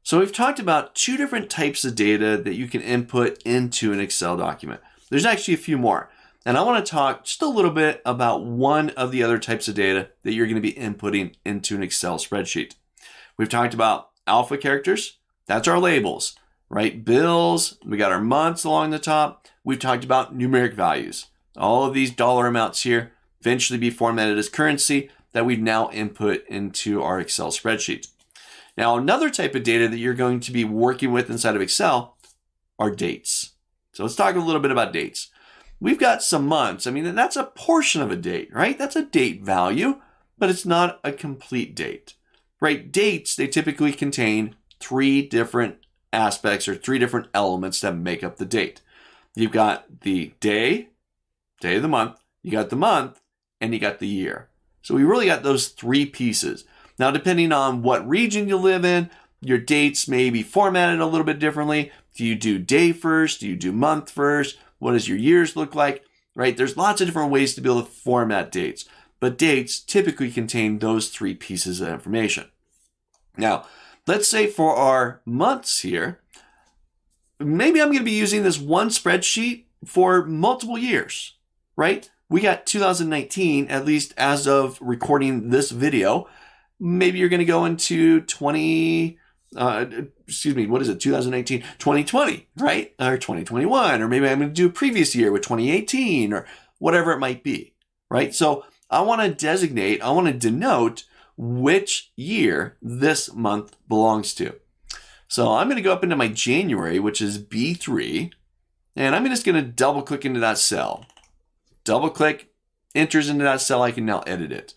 So we've talked about two different types of data that you can input into an Excel document. There's actually a few more. And I want to talk just a little bit about one of the other types of data that you're going to be inputting into an Excel spreadsheet. We've talked about alpha characters. That's our labels, right? Bills, we got our months along the top. We've talked about numeric values. All of these dollar amounts here eventually be formatted as currency that we've now input into our Excel spreadsheet. Now, another type of data that you're going to be working with inside of Excel are dates. So let's talk a little bit about dates. We've got some months. I mean, that's a portion of a date, right? That's a date value, but it's not a complete date, right? Dates, they typically contain three different aspects or three different elements that make up the date. You've got the day of the month, you got the month, and you got the year. So we really got those three pieces. Now, depending on what region you live in, your dates may be formatted a little bit differently. Do you do day first? Do you do month first? What does your years look like? Right? There's lots of different ways to be able to format dates, but dates typically contain those three pieces of information. Now, let's say for our months here, maybe I'm going to be using this one spreadsheet for multiple years, right? We got 2019, at least as of recording this video. Maybe you're going to go into 2019, 2020, right? Or 2021, or maybe I'm going to do a previous year with 2018 or whatever it might be, right? So I want to denote which year this month belongs to. So I'm going to go up into my January, which is B3, and I'm just going to double click into that cell. Double click, enters into that cell, I can now edit it.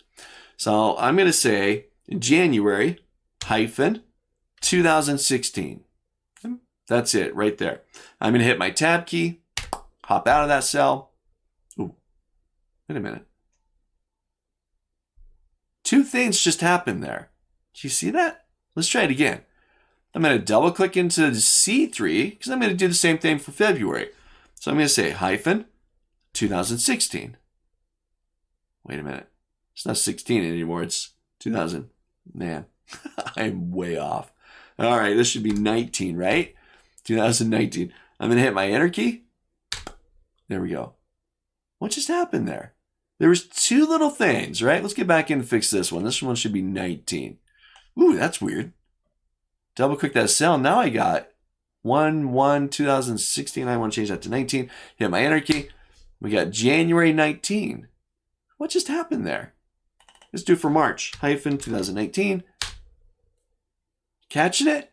So I'm going to say January hyphen 2016. That's it right there. I'm going to hit my tab key, hop out of that cell. Ooh, wait a minute. Two things just happened there. Do you see that? Let's try it again. I'm going to double click into C3 because I'm going to do the same thing for February. So I'm going to say hyphen 2016. Wait a minute. It's not 16 anymore. It's 2000. Man, I'm way off. All right, this should be 19, right? 2019. I'm going to hit my enter key. There we go. What just happened there? There was two little things, right? Let's get back in and fix this one. This one should be 19. Ooh, that's weird. Double click that cell. Now I got 1/1/2016. I want to change that to 19. Hit my enter key. We got January 19. What just happened there? Let's do for March hyphen 2019. Catching it?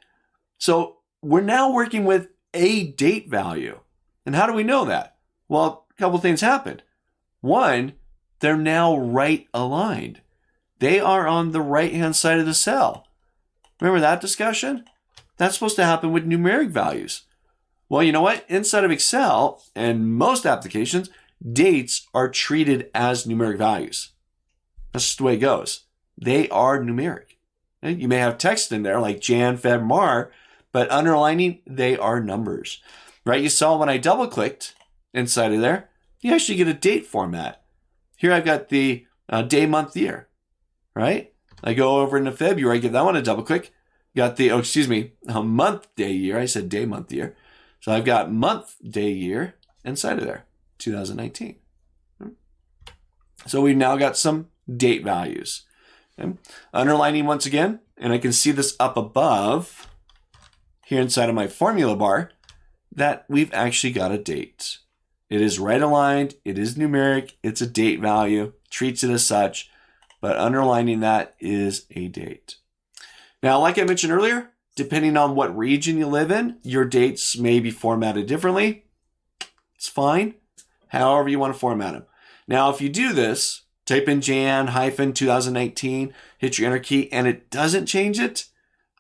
So we're now working with a date value. And how do we know that? Well, a couple things happened. One, they're now right aligned. They are on the right-hand side of the cell. Remember that discussion? That's supposed to happen with numeric values. Well, you know what? Inside of Excel and most applications, dates are treated as numeric values. That's just the way it goes. They are numeric. And you may have text in there like Jan, Feb, Mar, but underlining, they are numbers. Right? You saw when I double clicked inside of there, you actually get a date format. Here I've got the day, month, year. Right? I go over into February, give that one a double click. Got the, month, day, year. I said day, month, year. So I've got month, day, year inside of there, 2019. So we've now got some date values. Okay. Underlining once again, and I can see this up above here inside of my formula bar that we've actually got a date. It is right aligned. It is numeric. It's a date value. Treats it as such. But underlining that is a date. Now, like I mentioned earlier, depending on what region you live in, your dates may be formatted differently. It's fine. However you want to format them. Now, if you do this, type in Jan hyphen 2019, hit your enter key, and it doesn't change it,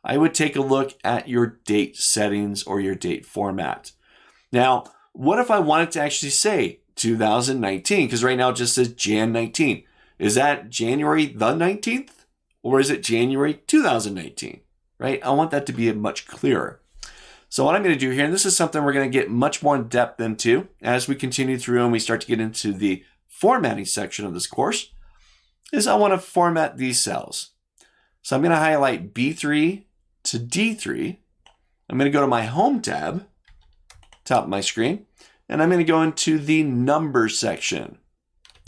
I would take a look at your date settings or your date format. Now, what if I wanted to actually say 2019? Because right now it just says Jan 19. Is that January the 19th? Or is it January 2019? Right? I want that to be much clearer. So what I'm going to do here, and this is something we're going to get much more in depth into as we continue through and we start to get into the formatting section of this course, is I want to format these cells. So I'm going to highlight B3 to D3, I'm going to go to my Home tab, top of my screen, and I'm going to go into the Number section.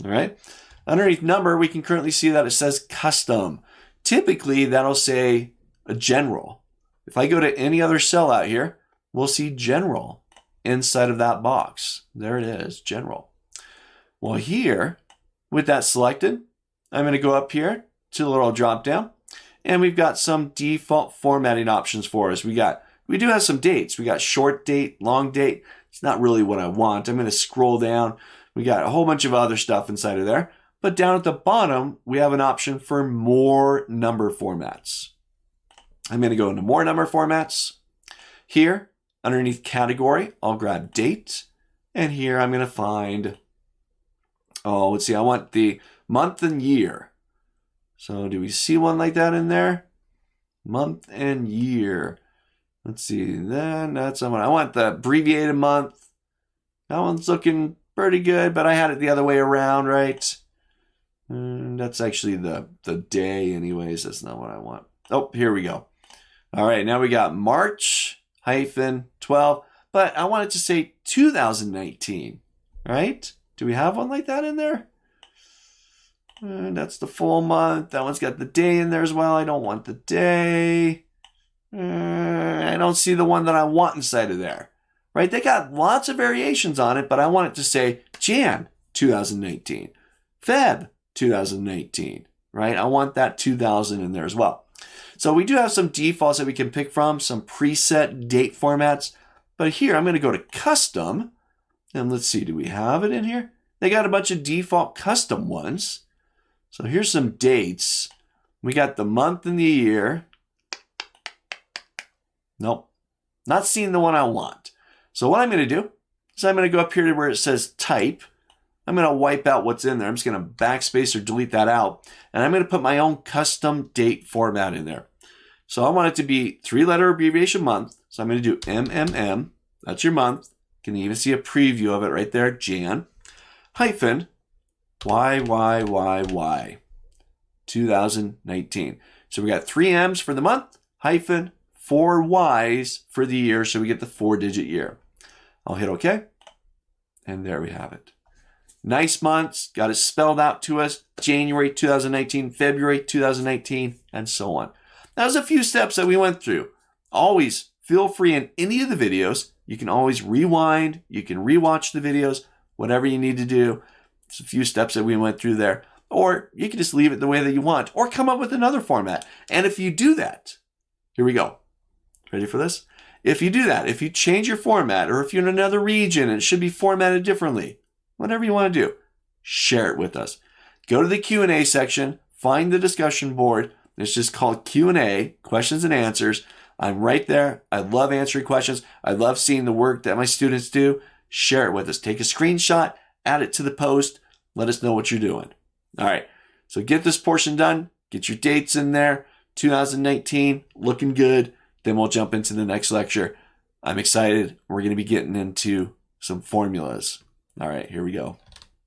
All right. Underneath Number, we can currently see that it says Custom. Typically, that'll say a General. If I go to any other cell out here, we'll see General inside of that box. There it is, General. Well, here, with that selected, I'm going to go up here to the little drop down, and we've got some default formatting options for us. We do have some dates. We got short date, long date. It's not really what I want. I'm going to scroll down. We got a whole bunch of other stuff inside of there. But down at the bottom, we have an option for more number formats. I'm going to go into more number formats. Here, underneath category, I'll grab date. And here I'm going to find, let's see, I want the month and year. So do we see one like that in there? Month and year. Let's see, then that's someone. I want the abbreviated month. That one's looking pretty good, but I had it the other way around, right? That's actually the day anyways. That's not what I want. Oh, here we go. All right, now we got March-12, but I want it to say 2019, right? Do we have one like that in there? That's the full month. That one's got the day in there as well. I don't want the day. I don't see the one that I want inside of there, right? They got lots of variations on it, but I want it to say Jan 2019, Feb 2019, right? I want that 2000 in there as well. So we do have some defaults that we can pick from, some preset date formats. But here I'm going to go to custom. And let's see, do we have it in here? They got a bunch of default custom ones. So here's some dates. We got the month and the year. Nope, not seeing the one I want. So what I'm going to do is I'm going to go up here to where it says type. I'm going to wipe out what's in there. I'm just going to backspace or delete that out. And I'm going to put my own custom date format in there. So I want it to be 3-letter abbreviation month. So I'm going to do MMM. That's your month. You can even see a preview of it right there, Jan. Hyphen YYYY 2019. So we got 3 M's for the month, hyphen 4 Y's for the year. So we get the 4-digit year. I'll hit OK. And there we have it. Nice months, got it spelled out to us, January 2019, February 2019, and so on. That was a few steps that we went through. Always feel free in any of the videos. You can always rewind, you can rewatch the videos, whatever you need to do. It's a few steps that we went through there. Or you can just leave it the way that you want, or come up with another format. And if you do that, here we go. Ready for this? If you do that, if you change your format, or if you're in another region and it should be formatted differently, whatever you want to do, share it with us. Go to the Q&A section, find the discussion board. It's just called Q&A, questions and answers. I'm right there. I love answering questions. I love seeing the work that my students do. Share it with us. Take a screenshot, add it to the post. Let us know what you're doing. All right, so get this portion done. Get your dates in there. 2019, looking good. Then we'll jump into the next lecture. I'm excited. We're going to be getting into some formulas. All right, here we go.